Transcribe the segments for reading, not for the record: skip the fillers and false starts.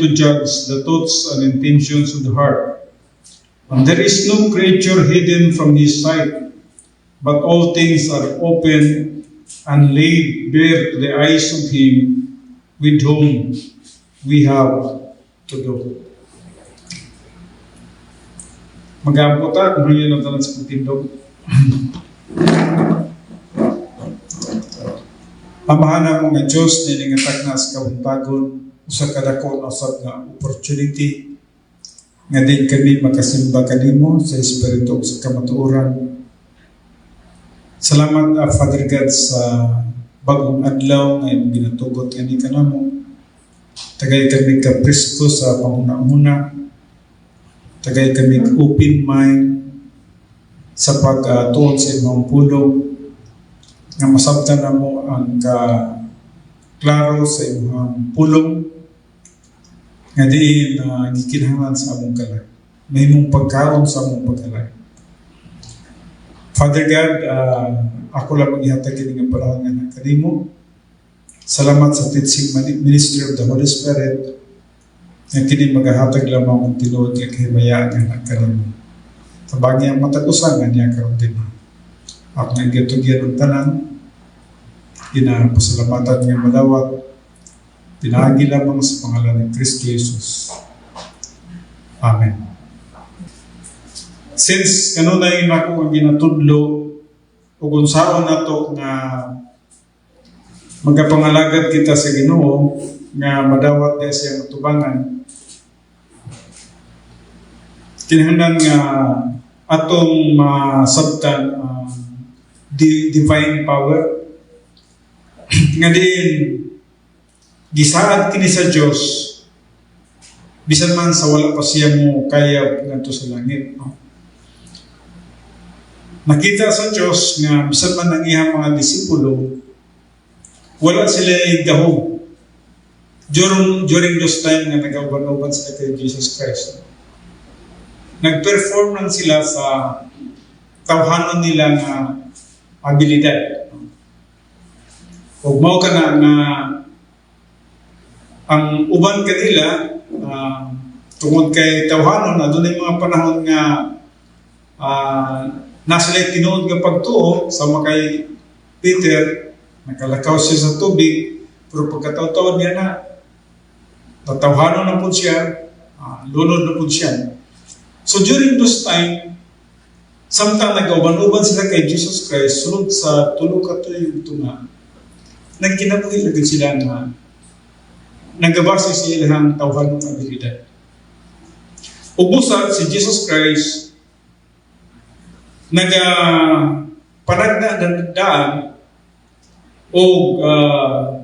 to judge the thoughts and intentions of the heart. And there is no creature hidden from his sight, but all things are open and laid bare to the eyes of him with whom we have to do. Mag-aampo ta, kung yun ang talang sa pagtindog. Amahan na mga Diyos na nangatak na sa kabuntagon, usa kadako na usab nga opportunity nga din kami makasimba kanimo sa Espiritu sa kamatuoran. Salamat, Father God, sa bagong adlaw na ginatugot kani kanamo. Tagay kami ka-presko sa panguna-una. Tagay kami open mind sa pag-tuon sa imong pulong nga masabtan na mo ang klaro sa imong pulong nga diin na gikinahanglan sa among kalay. May mong pagkaon sa among pagkalay. Father God, ako lang maghihatag kini nga panahon nga kanimo. Salamat sa teaching ministry of the Holy Spirit nga kini magahatag lamang ang tinuod nga kahimayaan nga kanimo. Sa bagay ang matag-usan nga niya karon din. Ako nga gitugyan ng tanan, pasalamatan nga madawat, pinagi lamang sa pangalan ng Kristo Jesus. Amen. Since kanunay na ako ang ginatudlo o kung saan na to nga magkapangalagad kita sa Ginoo nga madawat niya siyang tubangan, kinahanglan nga atong masabtan divine power nga din gisaad kini sa Dios bisan man sa wala pa siya mo kaya ngadto sa langit, no? Nakita sa Dios nga bisan man ang iyang mga disipulo wala sila gahom during those time nga nagawan-uban sila kay Jesus Christ. Nag-perform lang sila sa tawhanon nila nga abilidad. Ug mao kana nga ang uban kanila tungod kay tawhanon adunay mga panahon nga nasa lay tinuod nga pagtuo sama kay Peter, nakalakaw siya sa tubig pero pagkataw-taw niya na tatawhanon na po siya, lunod na po siya. So during those time, samtang nag-uban-uban sila kay Jesus Christ, sulod sa tulo ka tuyong tunga, nagkinabuhi lagi sila na nagabase sa ilang tawhan ng abilidad. Ubusat si Jesus Christ, nagapanagna ng daan o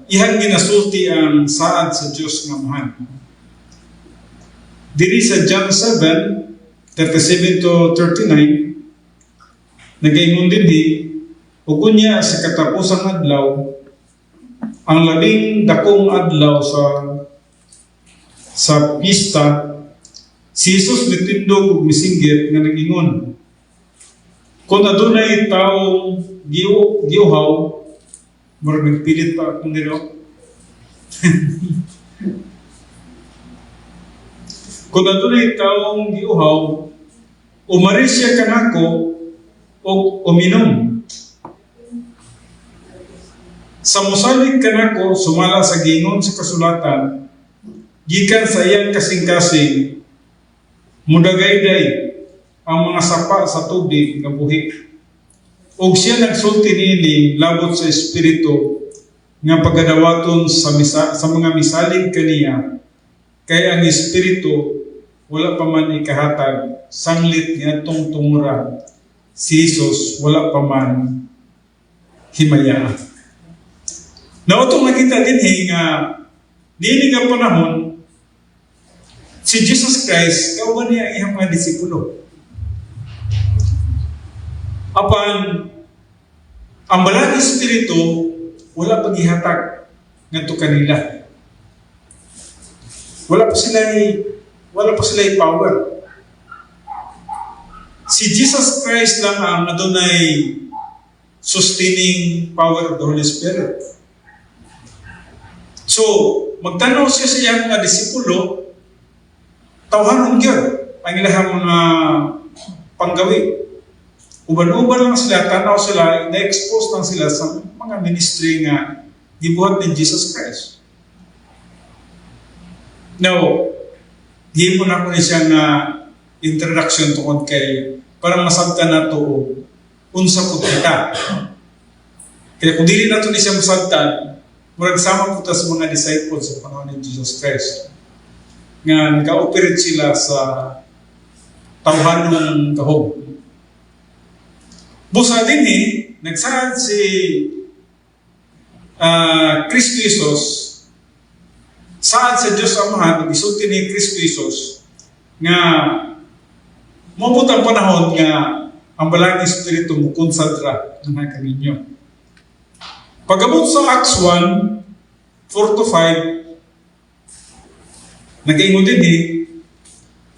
ihang ginasulti ang saad sa Diyos nga mahan. Diri sa John 7:37 to 39, nagaingon dinhi, ug unya sa katapusang adlaw, ang labing dakong adlaw sa pista, si Jesus nitindog ug misinggit nga nag-ingon, kung adunay taong giuhaw, murag nagpilit pa akong nilo. Kung adunay taong giuhaw, umari siya kanako o uminom. Sa musalig kanako, sumala sa gingon sa kasulatan, gikan sa iyang kasing-kasing, mudagayday ang mga sapa sa tubig nga buhik. Og siya nagsulti niini labot sa Espiritu nga pagadawaton sa mga misalig kaniya, kay ang Espiritu wala pa man ikahatag, sanglit niya itong tumura, si Jesus wala pa man himaya. Na itong nakita din nga, nini nga panahon, si Jesus Christ, kauban niya ang iyang mga disipulo. Apan, ang balang Espiritu, wala paghihatag ngadto kanila. Wala pa sila power. Si Jesus Christ lang ang adunay sustaining power of the Holy Spirit. So, magtanaw siya sa iyang mga disipulo, tawhanon gyud ang ilang mga panggawi. Uban-uban lang sila, tanaw sila, na-expose lang sila sa mga ministry nga gibuhat ni Jesus Christ. Now, di mo na ko ni siya nga introduction tungkol kay para masabtan na to unsa po kita. Kaya kung dili na to ni siya masabtan, murag sama po ta sa mga disciples sa panahon ni Jesus Christ. Nga naka-operate sila sa tawhanong kahog. Busa din nagsaad si Kristo Jesus, saad sa Diyos Amahan, isulti ni Kristo Jesus, nga mabutang panahon nga ang balang Espiritu mo konsadra ng kaninyo. Pag-abot sa Acts 1, 4-5, nag-ingon din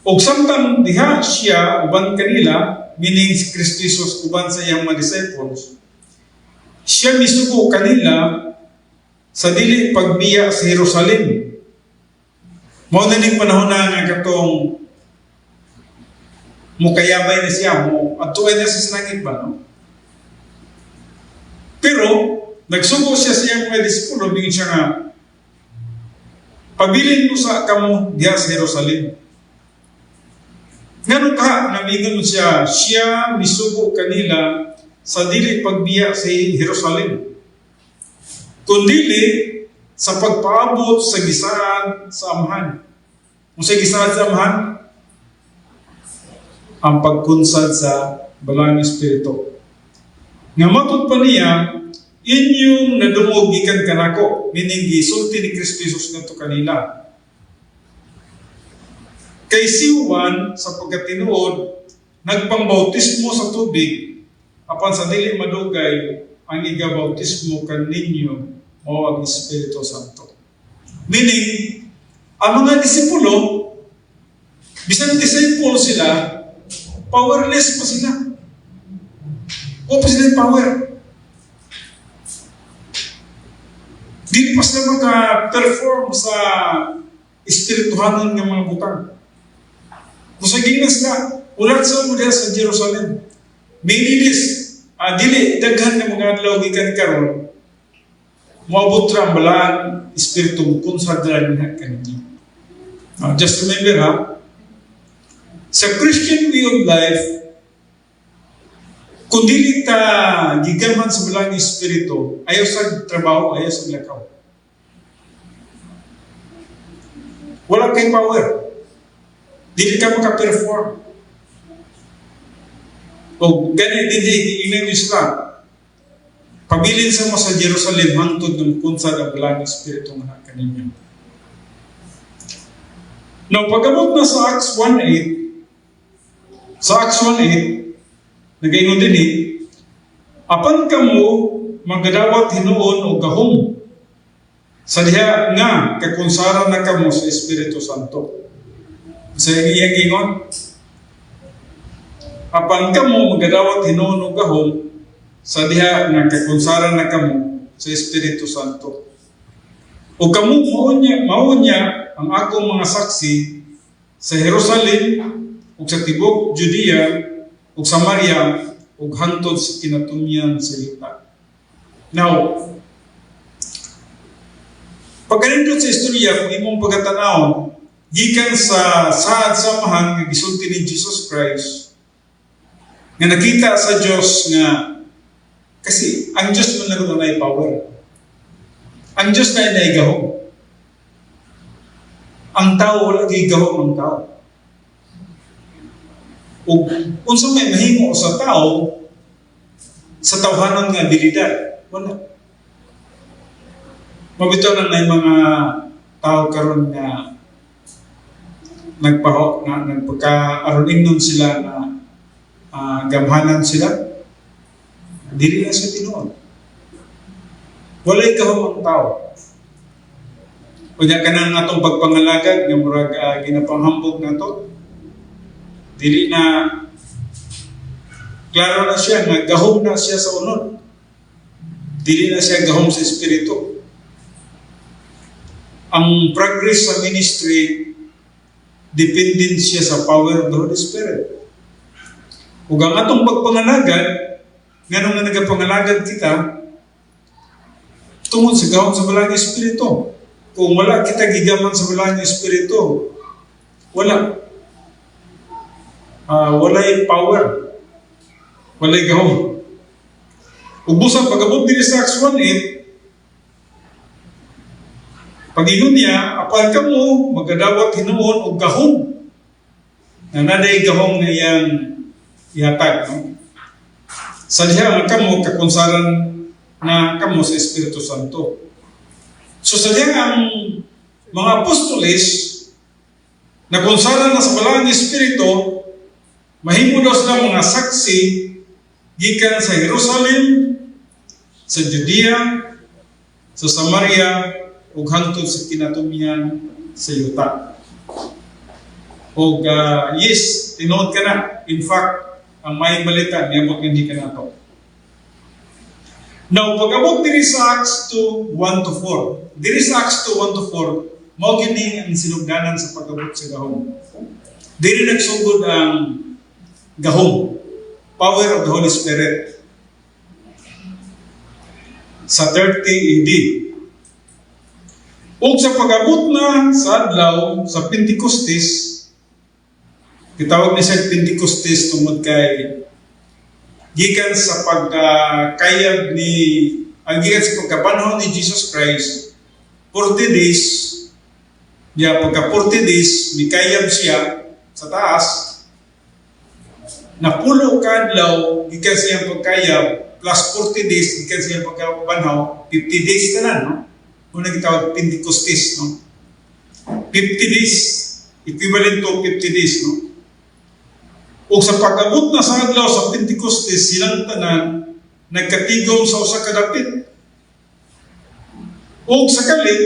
og samtang diha siya uban kanila, meaning si Kristo Jesus uban sa iyang mga disciples, siya misugo kanila sa dili pagbiya sa Jerusalem. Mao na ning panahon na nga katong mukayabay na siya mo adtuay na sa langit ba, no? Pero nagsugo siya sa iyang mga disipulo bingin siya nga pabilin mo sa kamo diha sa Jerusalem. Ngano ka namingon siya misugo kanila sa dili pagbiya sa Jerusalem, kundili sa pagpaabot sa gisaad sa Amahan. Kung sa gisaad sa Amahan, ang pagkunsad sa balang Espiritu. Nga matod pa niya, inyong nadungog gikan kanako, meaning gisulti ni Kristo Jesus ngadto kanila. Kay si Juan sa pagkatinuod, nagpangbautismo sa tubig, apan sa dili madugay ang igabautismo kaninyo mao ang Espiritu Santo. Meaning, ang mga disipulo, bisan disciple sila, powerless pa sila. O pa sila power. Di pa sila maka-perform sa espirituhanon ng mga butang. Kung sa ginas na, ulat sa mula sa Jerusalem, minilis, dili, daghan ng mga adlaw gikan karon, maabot ra ang balaan, espiritu kung sa dalan na kanina. Just remember sa Christian way of life, kung dili ta gigamhan sa balang espiritu, ayaw sa trabaho, ayaw sa lakaw. Wala kay power. Dili ka maka-perform. O ganit din in Islam. Pabilin sa mo sa Jerusalem hangtod ng kunsad ang balang espiritu nga kaninyo. Now, pag-abot na sa Acts 1:8, nag-ingon din apan kamo magdawat hinuon o gahom sa diha nga kakunsaran na kamo sa Espiritu Santo. Sa iyang ingon, apan kamo magdawat hinuon o gahom sa diha nga kakunsaran na kamo sa Espiritu Santo. O kamo mao niya ang akong mga saksi sa Jerusalem ug sa tibok Judea ug Samaria ug hangtod sa kinatumyan sa yuta. Now, pagkanindot sa istorya, kung imong pagkatanawon, gikan sa saad sa Amahan nga gisulti ni Jesus Christ, nga nakita sa Diyos nga, kasi ang Diyos man lang na power. Ang Diyos na naigahom. Ang tao wala gigahom ang tao. O unsa may mahimo sa tao sa tawhanon nga abilidad, wala. Mabitaw na may mga tao karon nga nagpaka-aruning nun sila na gamhanan sila, dili na sa tinuod. Walay kahom ang tao. Kunya ka nang atong pagpangalagad nga murag ginapanghambog na to, dili na klaro na siya nga gahom na siya sa unod. Dili na siya gahom sa espiritu. Ang progress sa ministry dependent siya sa power of the Holy Spirit. Ug ang atong pagpangalagad, nganong nga nagapangalagad kita, tungod sa gahom sa Balang Espiritu. Kung wala kita gigaman sa Balang Espiritu, wala. Walay power. Walay gahom. Ug busa pag-abot diri sa Acts 1:8, pag-ingon niya, apal ka mo, magadawat hinuon o gahom. Na naday gahom na iyang ihatag. No? Sa diha, kamo kakunsaran na kamo sa Espiritu Santo. So sa diha, ang mga apostoles, na kunsaran na sa Balang Espiritu, mahimo daw sila mga saksi, gikan sa Jerusalem, sa Judea, sa Samaria, ug hangtod sa kinatumian sa yuta. Ug yes, tinuod ka na. In fact, ang may balita, niabot hindi ka na to. Now, pag-abot diri sa Acts 2:1-4, diri sa Acts 2:1-4, mao gini ang sinugdanan sa pag-abot sa gahom. Diri nagsugod ang gahom, power of the Holy Spirit. Sa 30 AD. Ug sa pag-abot na sa adlaw sa Pentecostes, gitawag ni sa Pentecostes tungod kay gikan sa pagkayag ni gikan sa pagkapanahon ni Jesus Christ, 40 days, pagka 40 days, mikayab siya sa taas, na pulo ka adlaw, gikan siya pagkayab, plus 40 days, gikan siya pagkapanahon, 50 days ka na, no? Kung nagtawag Pentecostes, no? 50 days, equivalent to 50 days, no? O sa pag-abot na sa adlaw sa Pentecostes, silang tanan, nagkatigom sa usa ka dapit. O sa kalit,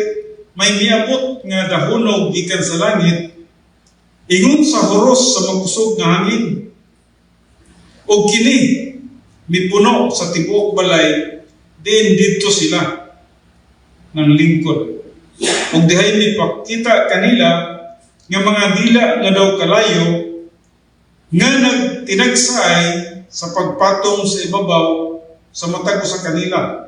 may miabot nga dahunog gikan sa langit, ingon sa horos sa magkusog nga hangin. O kini, mipuno sa tibuok balay, din dito sila ng lingkod. Ug dihay mipakita kanila nga mga dila nga daw kalayo nga nagtinagsay sa pagpatong sa ibabaw sa matag sa kanila.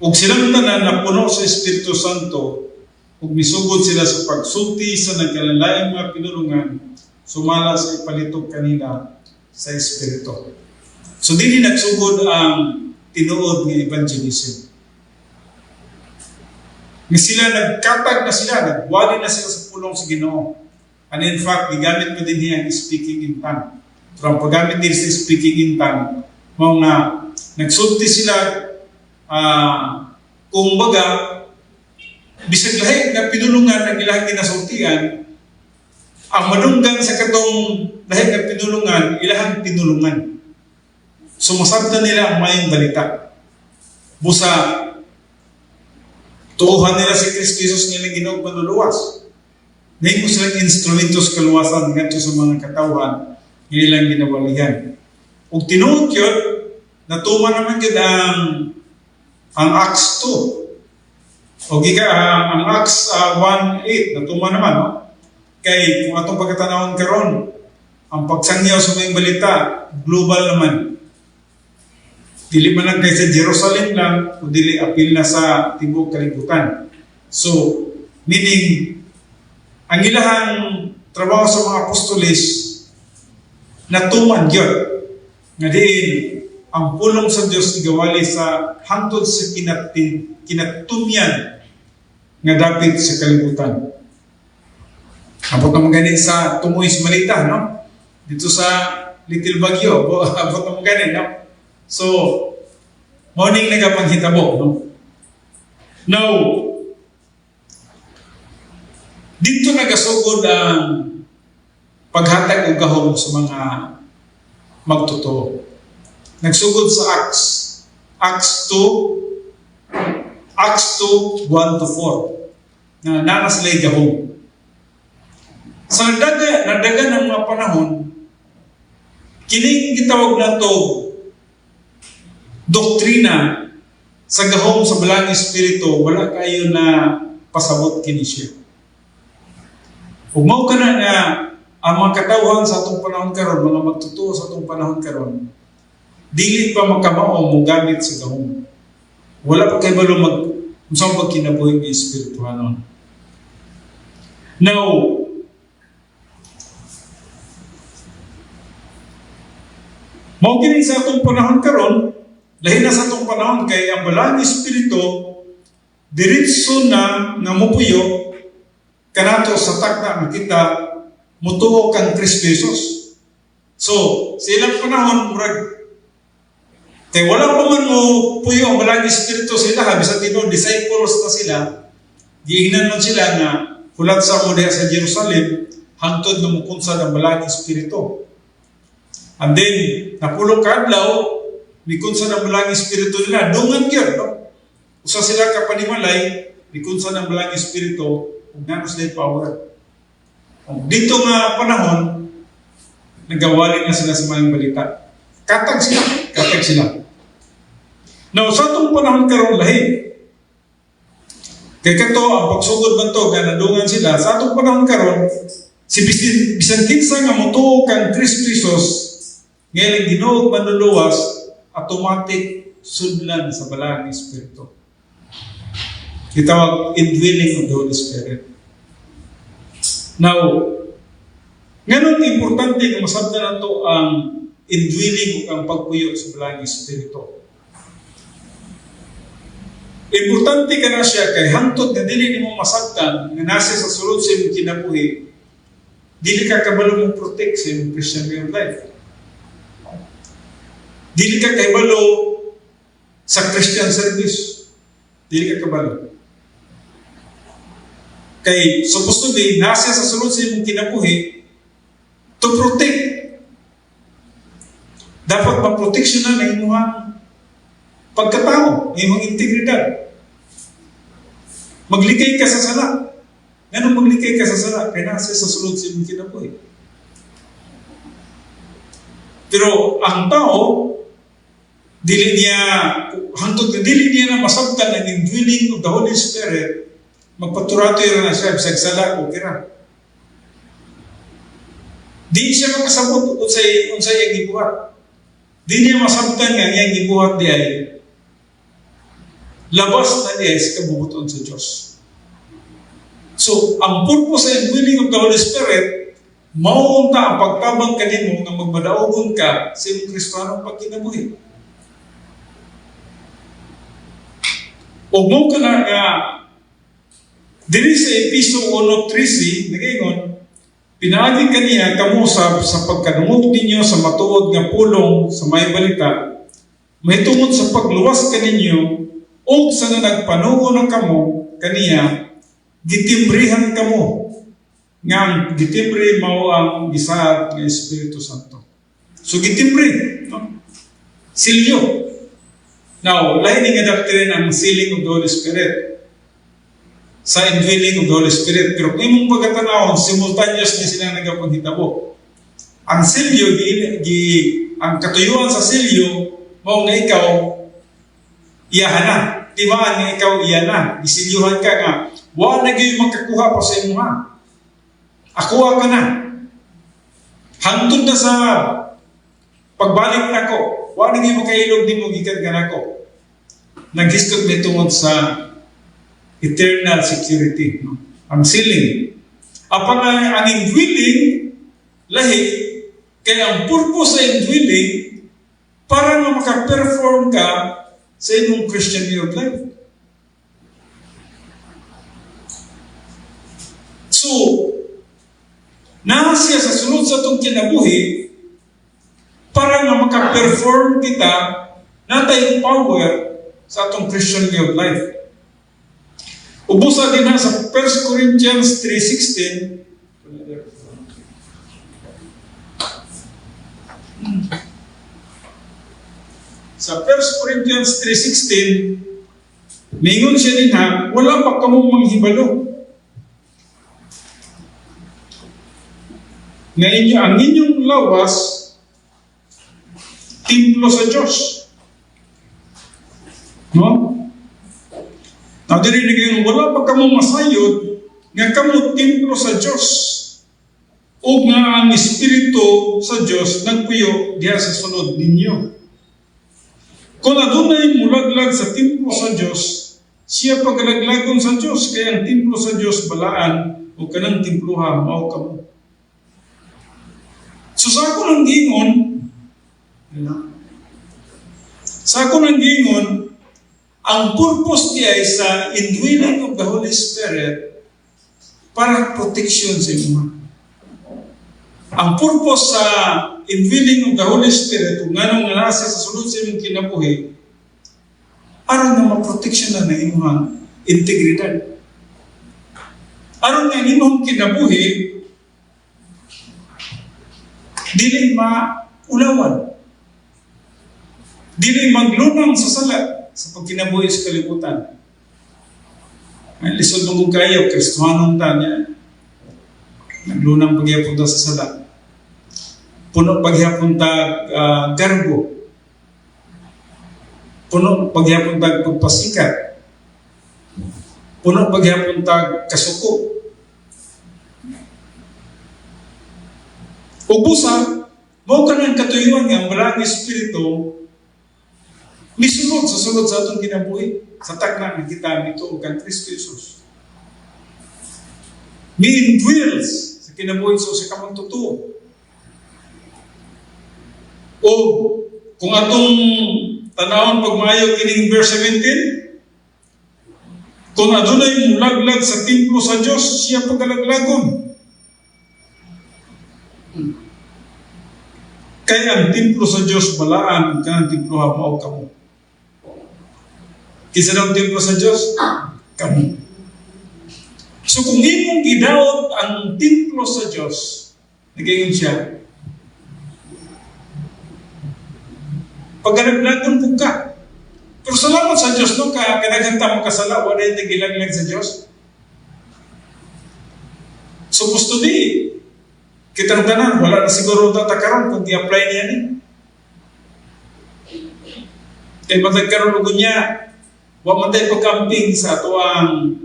Ug silang tanan napuno sa Espiritu Santo ug misugod sila sa pagsulti sa nagkalalayang mga pinulungan sumala sa ipalitok kanila sa Espiritu. So dili nagsugod ang tinuod nga evangelism. Nga sila nagkatag na sila, nagwali na sila sa pulong sa Ginoo. And in fact, gigamit mo din niya ang speaking in tongue. So ang paggamit din sa speaking in tongue, mga nagsulti sila, kung baga, bisag lahi na pinulungan ang ilang ginasultian, ang manunggan sa katong lahi na pinulungan, ilang pinulungan. Sumasabta nila ang mayong balita. Busa, tuuhan nila si Kristo Jesus nilang Ginoong manluluwas. Ngayon ko silang instrumentos kaluwasan ngadto sa mga katawhan nilang ginawalihan. Ug tinuod yun, natuman naman yun ang Acts 2. O ang Acts 1:8, natuman naman, no? Kay kung atong pagkatanawon karon, ang pagsangyaw sa mga balita, global naman. Dili man lang kay sa Jerusalem lang, kundi apil na sa tibuok kalibutan. So, meaning, ang ilahang trabaho sa mga apostoles, natuman yun. Nga diin, ang pulong sa Diyos igawali sa hangtod sa kinatumyan nga dapit sa kalibutan. Abot naman ganin sa Tumuis Malita, no? Dito sa Little Baguio, abot naman ganin, no? So, morning nagapanghitabo, no? Now, dito nagasugod ang paghatag og gahom sa mga magtotoo. Nagsugod sa Acts 2:1-4 na nanas lay gahom. Sa nagdaga ng mga panahon, kining gitawag na to doktrina sa gahom sa Balang Espiritu, wala kayo na pasabot kini siya. Ug mao kana nga ang mga katawhan sa atong panahon karon, mga magtutuo sa atong panahon karon, dili pa makamao mo gamit sa gahom. Wala pa kay balo mag unsa ba kinabuhi ni espirituhanon. Now, mao kini sa atong panahon karon, lahi na sa atong panahon kay ang balang espiritu diretso na namupuyo kanato sa takna nga kita mutuo kang Kristo Jesus. So, sa ilang panahon, murag, kaya wala pa man mo puyo ang balang espiritu sila, habi sa tino, disciples na sila, giingnan man sila nga, hulat sa mo sa Jerusalem, hangtod na mukunsad ang balang espiritu. And then, napulong kadlaw, mikunsad ang balang espiritu nila, dungan yun, no? Usa sila kapanimalay, mikunsad ang balang espiritu, kung nga sila power. Dito nga panahon, nagawalin na sila sa mga balita. Katag sila. Now, sa itong panahon karon lahi, kaya kato, ang pagsugod man to, kaya nadungan sila, sa itong panahon karon, si bisan kinsa nga mutuo kang Kristo Jesus, ngayon Ginoo manluluwas, automatic sudlan sa balang espiritu. Itawag indwelling of the Holy Spirit. Now, ngayon importante na masabda na ito ang indwelling o ang pagpuyo sa balang espiritu. Importante ka na siya kay hangtod na dili mo masabdan na nasa sa sulod sa iyong kinabuhi, dili ka kabalo mong protect sa iyong Christian way of life. Dili ka kabalo sa Christian service. Dili ka kabalo. Kay supposedly, nasa sa sulod sa imong kinabuhi to protect. Dapat maproteksyonan ang imong pagkatao, ang imong integridad. Maglikay ka sa sala. Ganun maglikay ka sa sala, kaya nasa sa sulod sa imong kinabuhi. Pero ang tao, dili niya na masabtan ang indwelling of the Holy Spirit, magpaturato yun na siya, bisag sala, okay ra. Di siya makasabot unsay iyang gibuhat. Di niya masabtan nga iyang gibuhat di ay labas na niya sa kabubuton sa Diyos. So, ang purpose sa indwelling of the Holy Spirit, mauunta ang pagtabang kanimo nga magbadaogon ka sa iyong Kristiyanong pagkinabuhi. O mo ka na nga diri sa Episo 1:13, nagaingon, pinaagi kaniya kamusab sa pagkadungog ninyo sa matuod nga pulong sa may balita, mahitungod sa pagluwas kaninyo, o sa nagpanuo ng kamo, kaniya, gitimbrihan kamo, nga gitimbre mao ang gisaad ng Espiritu Santo. So gitimbre, no? Silyo. Now, lain nga doctrine ang sealing of the Holy Spirit sa indwelling of the Holy Spirit. Pero kung imong pagkatanawon, simultaneous niya silang nagapanghitabo. Ang silyo, ang katuyuan sa silyo, mao nga ikaw, iyahan na. Tibaan nga ikaw, iyan na. Isilyuhan ka nga. Wala na gayon magkakuha pa sa imo ha. Akuha ka na. Hantod na sa pagbalik na ko. Wala na gayon makailog di mo gikan ka na ko. Naghiskot may tungod sa eternal security. No? Ang sealing. Ang indwelling, lahi, kaya ang purpose sa indwelling, para na makaperform ka sa inyong Christian way of life. So, nasiya sa sunod sa itong kinabuhi, para na makaperform kita, natay power sa itong Christian way of life. Ubusa din na sa 1 Corinthians 3:16. Sa 1 Corinthians 3:16, mingon siya din ha, wala pa kamong manghibalo. Ang inyong lawas, templo sa Diyos. No? Now, diri na wala pa kamong masayod, nga kamo templo sa Diyos. O nga ang Espiritu sa Diyos nagpuyo diha sa sulod ninyo. Kung adunay mulaglag sa templo sa Diyos, siya pagalaglagon sa Diyos, kaya ang templo sa Diyos balaan o kanang templuha mao kamo. So sa ako ng gingon, ang purpose niya ay sa indwelling of the Holy Spirit para protection sa inyo. Ang purpose sa indwelling of the Holy Spirit, kung anong nasa sa sulod sa inyong kinabuhi, aron na maproteksyon na inyong integridad. Aron na inyong kinabuhi, dili maulawan. Dili maglunang sa sala sa pagkinabuhi sa kalibutan. Ay lisod nung kayo, Kristohanong tanya, naglunang pagyapon sa sala. Puno pagyapon garbo. Puno pagyapon pagpasikat. Puno pagyapon kasuko. Ubusa, mao kanang katuyuan nga ang Malang Espiritu misunod sa atong kinabuhi sa takna nga kita nito kang Kristo Jesus. Mi-indwells sa kinabuhi sa kamang totoo. O kung atong tanawon pagmayo kining verse 17, kung adunay mulaglag sa templo sa Diyos, siya pagalaglagon. Kaya ang templo sa Diyos balaan kanang templo mao kamo. Kisa daw templo sa Diyos? Kamo. So kung imong gidaot ang templo sa Diyos, nagayon siya, paggalaglagon po ka. Pero salamat sa Diyos, no? Kinaganta mo kasala, wala yung nagilaglag sa Diyos. So gusto di, kitang tanan, wala na siguro tatakaroon kung i-apply niya ni. Kaya matagkaroon ko niya, wala man tayo pagkamping sa ato ang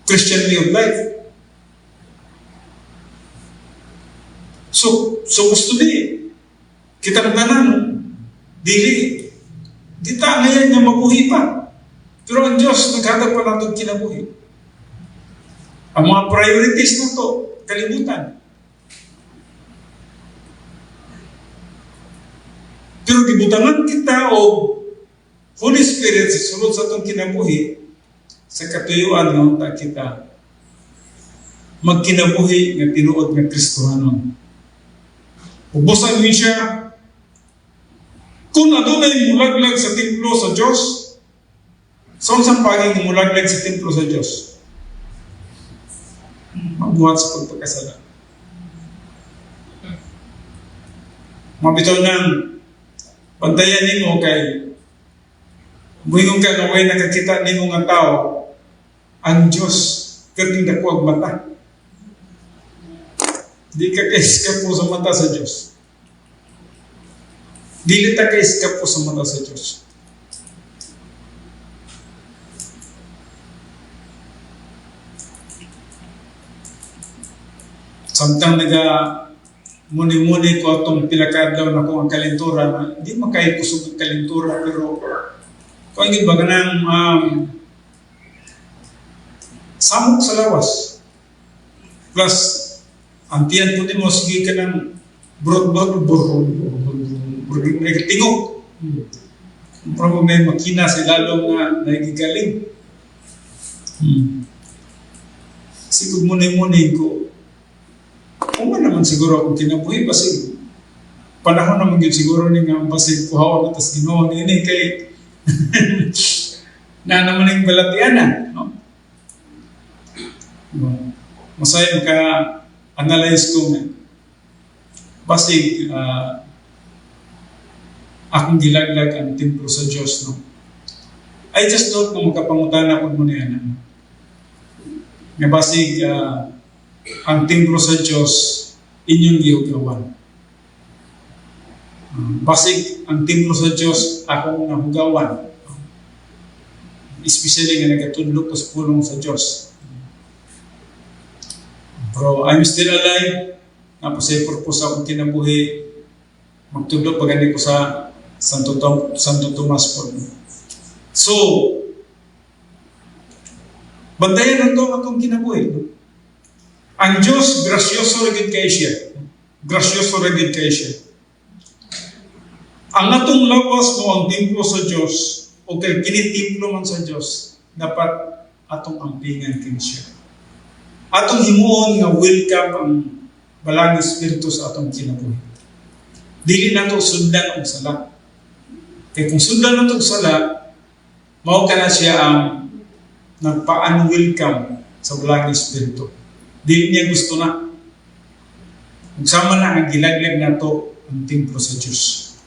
Christian way of life. So gusto di, kitang tanan, dili ta ngayon niya mabuhi pa. Pero ang Diyos naghatag pa natin kinabuhi. Ang mga priorities na to, kalimutan. Pero gibutangan kita o Holy Spirit sa sulod sa itong kinabuhi, sa katuyuan nga kita magkinabuhi nga tinuod nga Kristohanon. Ubusan mo siya. Kung adunay mulaglag sa templo sa Diyos, saan sa paging mulaglag sa templo sa Diyos? Magbuhat sa pagpagkasala. Mabitaw ng pantayan nimo kay buhingong ka na way nakakita nimo nga tao, ang Diyos kating dako ang mata. Di ka ka-escape sa mata sa Diyos. Dili ta ka-escape sa mata sa Diyos. Samtang muni-muni ko itong pilakadlaw na kung ang kalintura, hindi makaipusog ang kalintura, pero kung hindi ba ganang samok sa lawas. Plus, ang tiyan po din mo, sige ka ng tingog. Pero may makina sa lalong na nagigaling. Siguro muni-muni ko, kung naman siguro akong kinabuhi, basig panahon naman yun siguro ni nga basig kuhawa at tas ginoon ini kay na naman yung balatianan, no? Masaya maka-analyze ko nga basig akong gilaglag ang templo sa Diyos, no? I just thought na magkapangutana ko mo na yan, nga basig ang templo sa Diyos inyong gihugawan. Basig ang templo sa Diyos akong nahugawan. Especially nga nagatudlo ko sa pulong sa Diyos. Pero I'm still alive. na pasay purpose akong kinabuhi, magtudlo pagani ko sa Santo Tomas po. So, bantayan na ito akong kinabuhi. Ang Diyos, grasyoso rin kayo siya. Grasyoso rin kayo siya. Ang atong lawas mo ang templo sa Diyos, o kay kinitimplo man sa Diyos, dapat atong ampingan kin siya. Atong himuon nga welcome ang balang Espiritu sa atong kinabuhi. Dili nato sundan og sala. Kaya kung sundan nato og sala, mao kana siya ang nagpa-unwelcome sa balang Espiritu. Dili niya gusto na. Kung sama na ang gilaglag nato ang templo sa Diyos.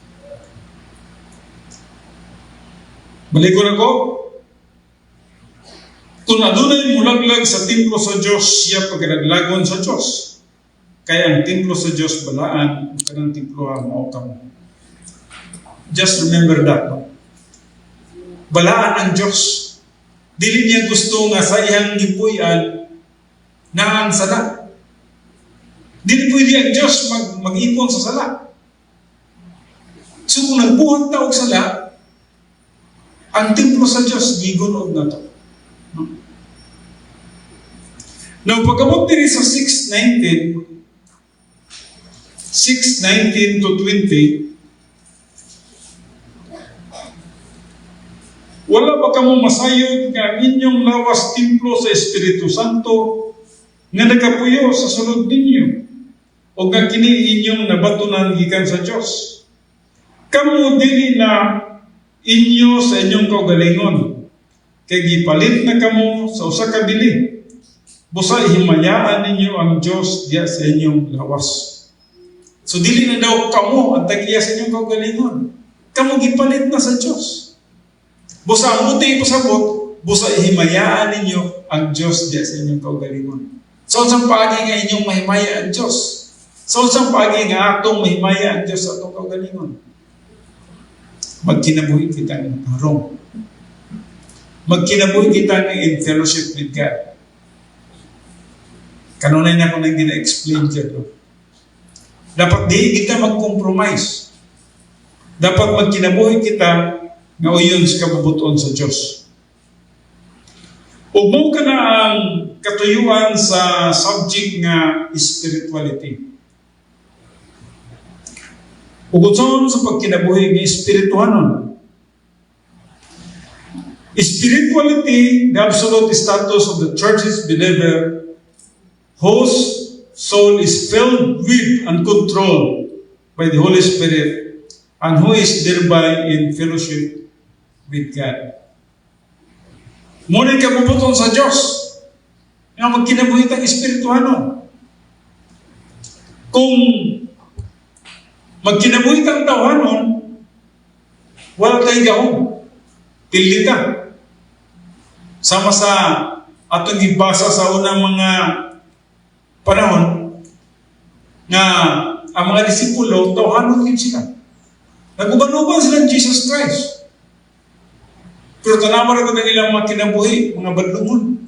Baligon ako, kung adunay mulaglag sa templo sa Diyos, siya pagkadaglagon sa Diyos. Kaya ang templo sa Diyos balaan, ang kanang templo ang mautang. Just remember that. No? Balaan ang Diyos. Dili niya gusto nga sa iyang gipuy-an na ang sala. Dili pwede ang Diyos mag-ipon sa sala. So kung nagbuhat ta og sala, ang templo sa Diyos, gigunog na ito. Now, pagkabot din sa 6:19 to 20, wala ba kamo masayod nga inyong lawas templo sa Espiritu Santo nga nagapuyo sa sulod ninyo o nga kini inyong nabatunan gikan sa Diyos. Kamu dili na inyo sa inyong kaugalingon, kay gipalit na kamo sa usa ka bili. Busa himayaan ninyo ang Diyos diya sa inyong lawas. So dili na daw kamo ang tagiya sa inyong kaugalingon. Kamo gipalit na sa Diyos. Busa ang muti pasabot, busa himayaan ninyo ang Diyos diya sa inyong kaugalingon. So unsang paagi nga inyong mahimaya ang Diyos? So unsang paagi nga atong mahimaya ang Diyos sa atong kaugalingon? Magkinabuhi kita ng tarong. Magkinabuhi kita ng in fellowship with God. Kanunay na ako nang gina-explain dyan. Dapat di kita mag-compromise. Dapat magkinabuhi kita nga uyon sa kabubuton sa Diyos. Ugmo ka na ang katuyuan sa subject nga spirituality. Ugutson sa pagkinabuhi ng espirituhanon. Spirituality, the absolute status of the church's believer, whose soul is filled with and controlled by the Holy Spirit, and who is thereby in fellowship with God. Muna kabubuton sa Diyos, nga magkinabuhi ng espirituhanon. Kung magkinabuhi kang tawhanon, wala tayong gahong. Tildi ka. Sama sa atong ibasa sa unang mga panahon na ang mga disipulo, tawhanon din sila. Naguban-uban sila ng Jesus Christ. Pero tanawa rin ko na nilang mga kinabuhi, mga badlungon.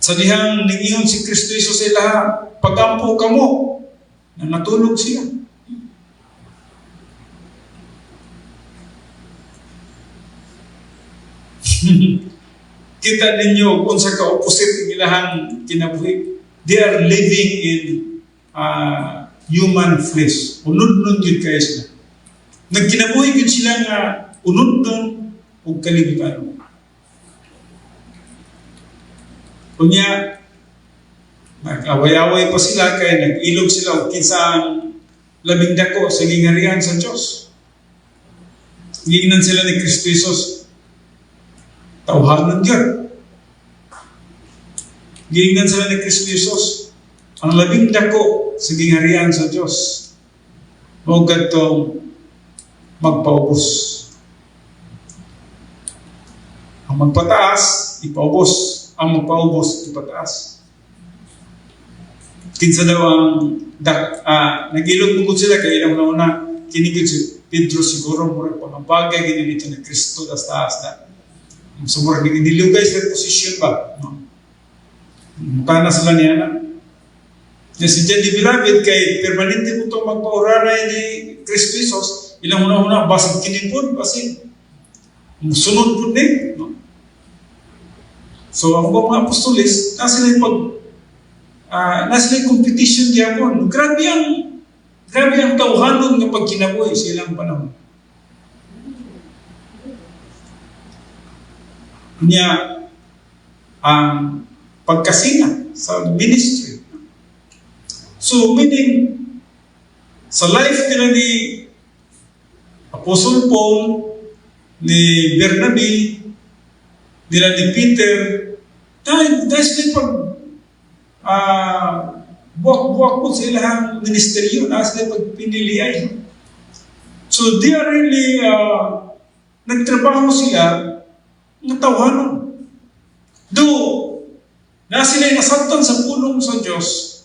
Sa dihang ningiyon si Kristo Isus sila, pagampo ka mo, na natulog siya. Kita ninyo kung sa ka-opposite ng ilahang kinabuhi. They are living in human flesh. Unod-unod yun kayo sila. Nagkinabuhi yun sila nga unod-unod o kalibutan. Kunya, nag-away-away pa sila kaya nag-ilog sila o kinsang labing dako sa gingarihan sa Diyos. Giingnan sila ni Kristo Jesus. Tawhanon yun. Giingnan sila ni Kristo Jesus. Ang labing dako sa gingarihan sa Diyos. Huwag gatong magpaubos. Ang magpataas, ipaubos. Ang magpaubos, ipataas. Kinsa daw ang nag-ilog mo sila kaya ilang nauna kinigid si Pedro siguro mura pa ang bagay ginilito ni Kristo das taas na so mura ginilugay sa posisyon ba no? Mukha na sila niya na Na si John D. Beloved kay permanente mo itong magpauraray ni Chris Pisos, ilang una-una, basag kinipon, basig sunod po din. No? So, ang mga apostolis, nasa yung competition diapon. Grabe ang tauhanon ng pagkinabuhi sa ilang panahon. Niya ang pagkasina sa ministry. So, meaning, sa life nila ni Apostle Paul, ni Bernabe, nila ni Peter, dahil sila buwak-buwak po sa ilang ministeryo, dahil sila pagpiniliay. So, they are really, nagtrabaho sila ng tawanan. Though, na sila nasabtan sa pulong sa Diyos,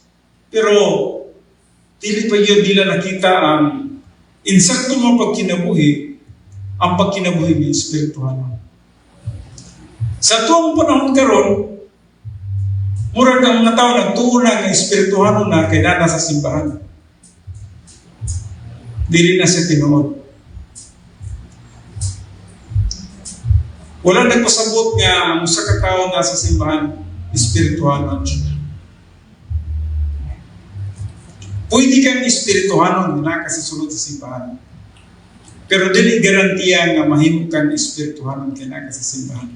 pero dili pa yun nila nakita ang insakto mga pagkinabuhi, ang pagkinabuhi ng Espirituhanon. Sa tuwang panahon karon, murag ang mga tao nagtuon ng Espirituhanon na kailangan sa simbahan. Dili na siya tinuod. Wala nagpasabot nga ang usa ka tawo na sa simbahan, Espirituhanon. Pwede kang Espirituhanon na kasisunod sa simbahan. Pero dili garantiya nga mahimo kang Espirituhanon kaya sa simbahan.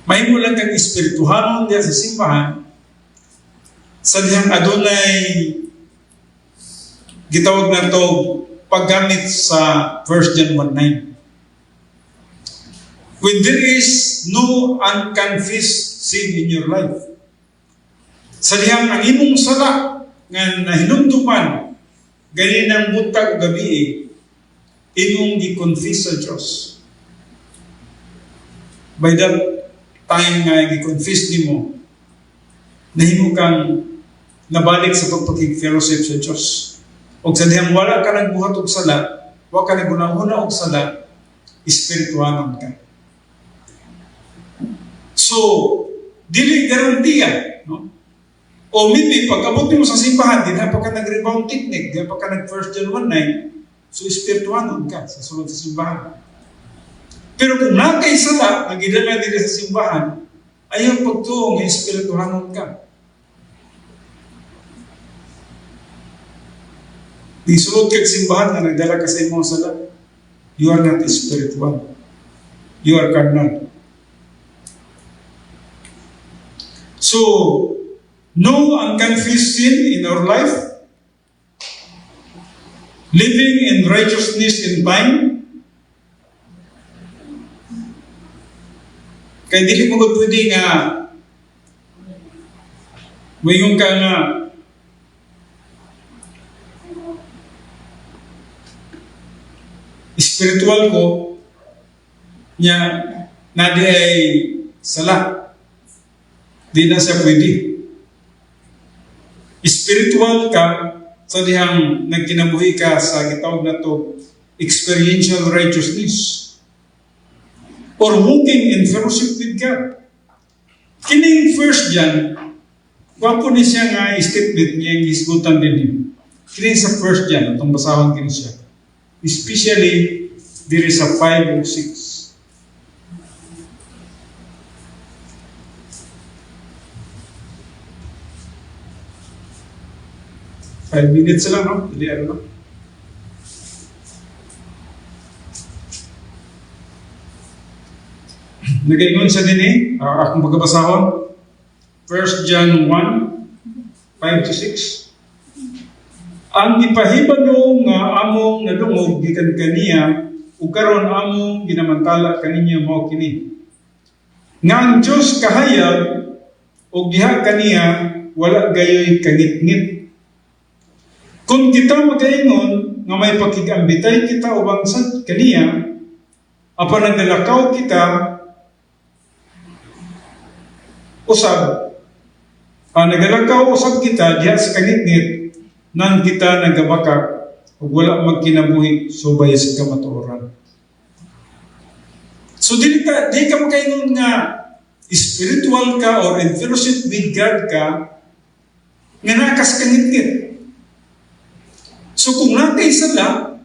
Mahimo lang kang Espirituhanon diya sa simbahan sa dihang adunay gitawag na to paggamit sa 1 John 1:9. When there is no unconfessed sin in your life, sa dihang ang imong sala nga nahinumduman ganin ang butag gabi imong gi-confess sa Diyos. By that time nga gi-confess nimo, nahimo kang nabalik sa pagpakig-fellowship sa Diyos. O sa dihang wala ka nagbuhat og sala, wala ka nagunahuna og sala, Espirituhanon ka. So, dili garantiya, no? O maybe, pag-abot mo sa simbahan, di na pa ka nag-rebound technique, di na pa ka nag-1 John 1:9, so Espirituhanon ka sa sunod sa simbahan. Pero kung nakaisala, nagidala din sa simbahan, ayaw pagtuong, Espirituhanon ka. Di sulod kag simbahan na nagdala ka sa imong sala, you are not spiritual. You are carnal. So, no unconfessed sin in our life, living in righteousness in time, kaya dili mo pwede nga mayroon ka nga spiritual ko niya na di ay sala. Di na siya pwede. Spiritual ka sa dihang nagkinabuhi ka sa gitawag na to experiential righteousness or walking in fellowship with God. Kining first John, wapo ni siya nga statement niya yung hisgutan din niya. Kining sa first John, itong basahan kini siya. Especially, there is a 5 o 6. 5 minutes lang, no? Hindi, ano, no? Nagaingon siya din akong pagkabasahon. 1 John 1, 5 to 6. Ang ipahibalo nga among nadungog gikan kaniya, ug karon among ginamantala kaninya mao kini. Nga ang Diyos kahayag, ug diha kaniya, wala gayoy kangit-ngit. Kung kita magaingon nga may pakigambitay kita ubang sa kaniya, apan nagalakaw kita usab. Nagalakaw usab kita diha sa kangit-ngit nang kita nagabaka ug wala magkinabuhi subay sa kamatuoran. So di ka magaingon nga spiritual ka or in fellowship with God ka nga nakas kangit-ngit. So kung natay sala,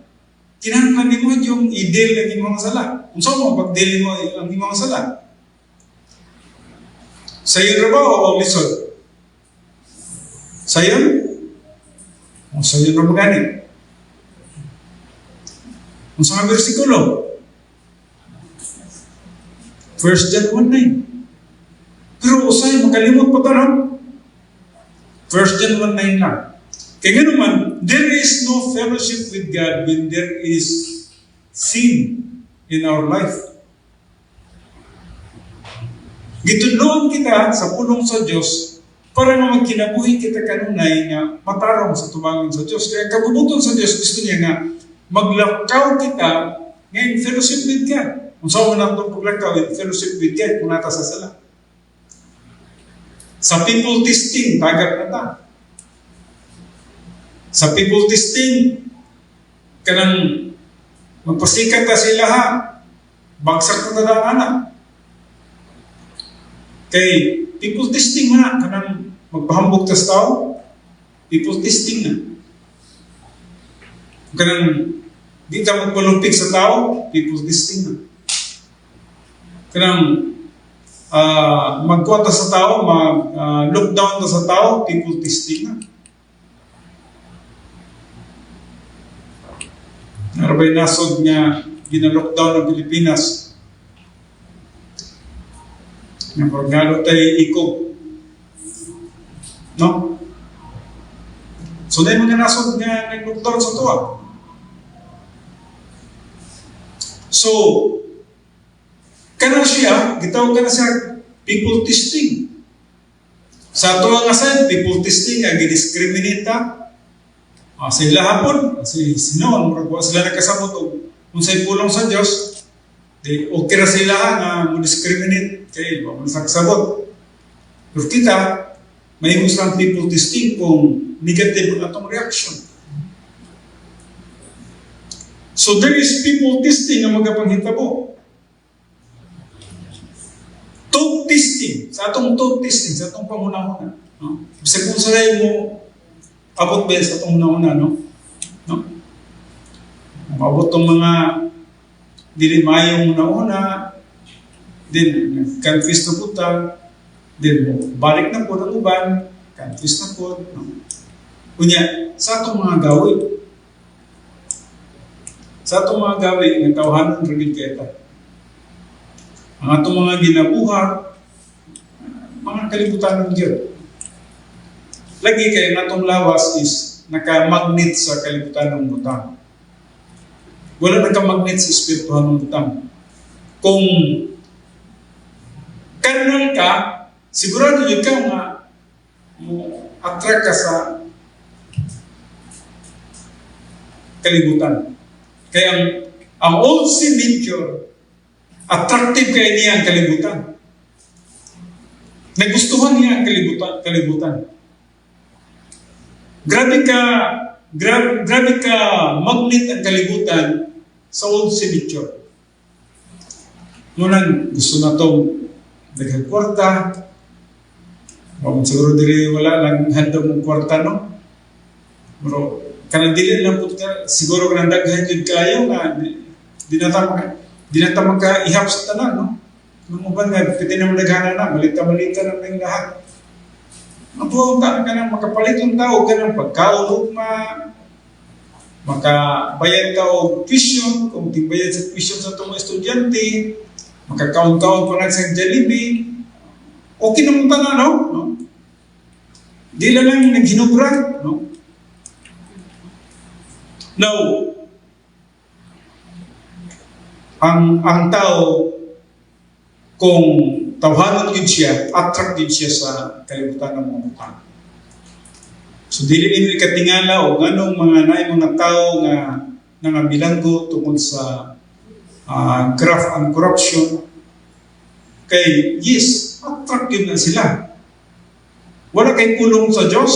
kinahanglan nimo yung i-deal ang imong sala. Kung saan mo pag-deal mo ang imong sala? Sayon ra ba o lisod? Sayon? O sayon ra magani. Kung sa mga versikulo, 1 John 1:9. Pero usay, makalimot pa ka, no? 1 John 1:9 lang. Kaya nga naman, there is no fellowship with God when there is sin in our life. Gitudloan kita sa pulong sa Diyos para nga magkinabuhi kita kanunay nga matarong sa tubangan sa Diyos. Kaya kabubuton sa Diyos, gusto niya nga maglakaw kita nga in fellowship with God. Kung saan mo na itong paglakaw in fellowship with God kung nata sa sala. Sa people testing, tagat na ta. Sa people testing, kanang magpasikat ta sila ha, bagsak na tadaan. Kay people testing na, kanang magpahambog ta sa tao, people testing na. Kanang di ta magpalumpik sa tao, people testing na. Kanang magkuwata sa tao, mag-lockdown ta sa tao, people testing na. Narabay nasod nga gina-lockdown ng Pilipinas. Nga pargalo tayo ikog. No? So na yung mga nasod nga nag-lockdown sa tuwa. So, kana siya, gitawag ka na siya people testing. Sa ito nga side, people testing, nga gidiscriminate ta. Sa ila hapon, sinoon, sila nagkasamot o kung sa'y pulong sa Diyos, okay na sila nga mo-discriminate kay iba, masaksabot. Pero kita, may lang people testing kung negative na itong reaction. So there is people testing na magapanghitabo. Talk testing, sa atong talk testing, sa atong pangunahon. No? Bisa kung saray mo, abot ba sa itong nauna, no? Abot itong mga dili mayong nauna, din confess na po ta, din balik na po ng uban, confess na po. No? Kunya, sa itong mga gawin, ng tawahanan rin kita. Ang atong mga ginabuhat, mga kalibutan ng Diyos. Lagi kayo na itong lawas is naka-magnet sa kalibutan ng butang. Wala naka-magnet sa espirituhan ng butang. Kung carnal ka, sigurado yun ka nga attract ka sa kalibutan. Kaya ang old sin nature, attractive kaya niya ang kalibutan. Nagustuhan niya ang kalibutan. Grabe ka magnet ang kalibutan sa old sin nature. Ngunang gusto na itong nagkakwarta, siguro dili wala lang handa mong kwarta, no? Pero kanang dili lang po ka, siguro kanang daghan yun kayo nga, di na maka ihap sa tanan, no? Nung uban nga, piti na madaghanan na, malita-malita na ng lahat. Mabuhunta ka nang makapalit yung tao, ka nang pagkaulog makabayad ka o tuition, kung tingbayad sa tuition sa itong estudyante, makakaon-kaon pa na sa Jollibee, okay naman ta na, no? Di lang naghinubra, no? Now, ang tao, kung tawhanon yun siya, attract din siya sa kalibutan ng mga utang. So, dili nila ikatingala o ganong mga tao nga bilanggo tungkol sa graft and corruption. Kay, yes, attract yun na sila. Wala kay pulong sa Diyos,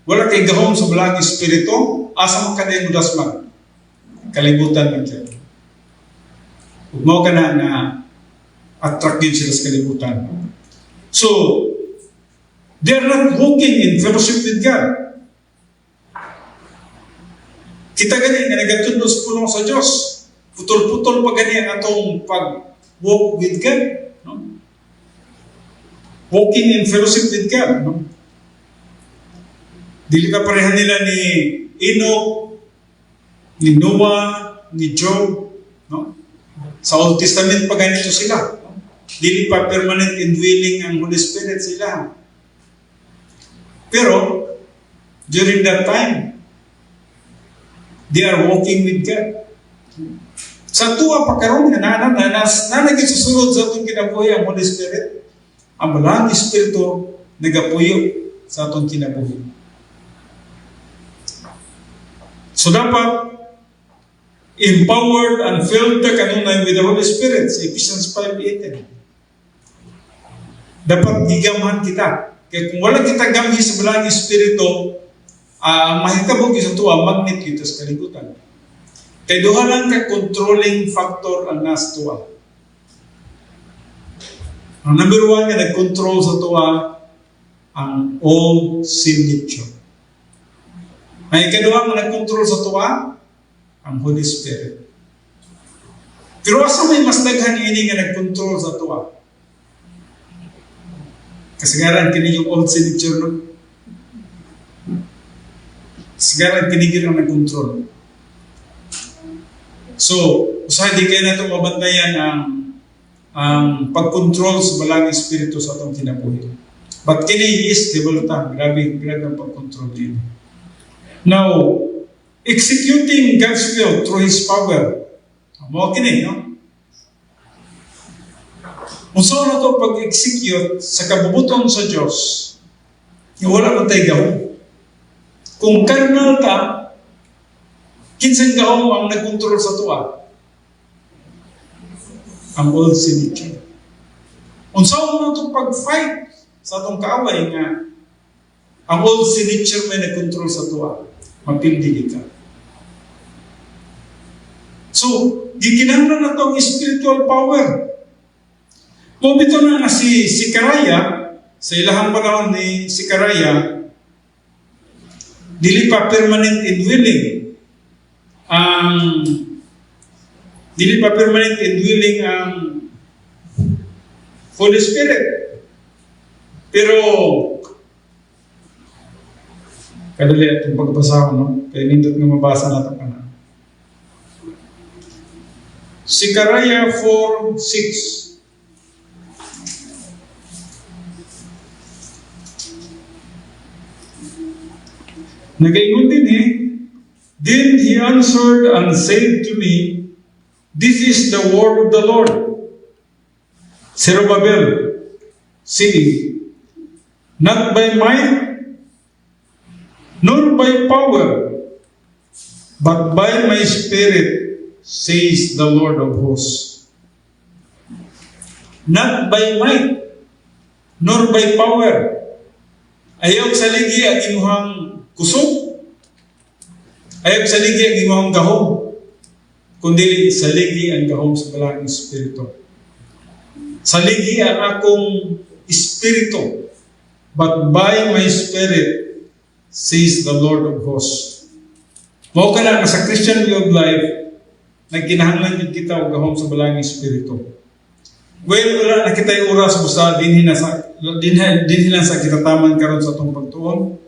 wala kay gahom sa balang espiritu, asa man ka na yung dasman. Kalibutan lang siya. Huwag mo ka na attract din sila sa kalibutan. So, They are not walking in fellowship with God. Kita gani nga nagatunos puno sa Diyos. Putol-putol pa gani ang atong pag-walk with God. No? Walking in fellowship with God. No? Dili ka parehan nila ni Enoch, ni Noah, ni Job. No? Sa Old Testament pa ganito sila. No? Dili pa permanent indwelling ang Holy Spirit sila. Pero, during that time, they are walking with God. Sa tuwa pa karon nga nanagin susunod sa atong kinabuhi ang Holy Spirit, ang Balang Espiritu nagapuyo sa atong kinabuhi. So dapat empowered and filled ka kanunay with the Holy Spirit sa Ephesians 5:18. Dapat gigamhan kita. Kaya kung wala kita gamhi sa Balang Espiritu, mahitabo sa tuwa, magnet kita sa kalibutan. Kaya duha lang ka controlling factor ang nas tuwa. Ang number one nga nag-control sa tuwa, ang old sin nature. Ang ikaduha nga nag-control sa tuwa, ang Holy Spirit. Pero asa may mas daghan ini nga nag-control sa tuwa? Kasagaran kini yung old sin nature, no? Kasagaran kini ang nag-control. So, usahay di kayo na ito mabantayan ang pag-control sa Balang Espiritu sa atong kinabuhi. But kini is development. Grabe ang pag-control din. Now, executing God's will through His power. Mo kini, no? Unsa na to pag-execute sa kabubuton sa Dios? Wala man tay gahom. Kung carnal ka, kinsang gahom ang nagkontrol sa tuwa? Ang old sin nature. Unsa na to pag-fight sa atong kaaway nga ang old sin nature may nagkontrol sa tuwa? Mapildi ka. So, gikinahanglan na itong spiritual power. Kung ito na nga si Sicaraya, sa ilahang panahon ni Sicaraya, dili pa permanent indwelling ang Holy Spirit. Pero kadali itong pagbasa ko, no? Kaya nindot nga mabasa natin ka na. Sicaraya 4:6. Nagaingon din Then he answered and said to me, This is the word of the Lord. Zerubbabel, saying, Not by might, nor by power, but by my Spirit, says the Lord of hosts. Not by might, nor by power. Ayaw saligi ang imuhang kusog. Ayaw saligi ang imuhang gahom. Kundi saligi ang gahom sa Balang Espiritu. Saligi ang akong Espiritu. But by my Spirit, says the Lord of hosts. Mao ka na sa Christian way of life, nagkinahanglan din kita og gahom sa Balang Espiritu. Well, wala na kita'y oras busa dinhi lang sa kitataman karon sa atong pagtuon.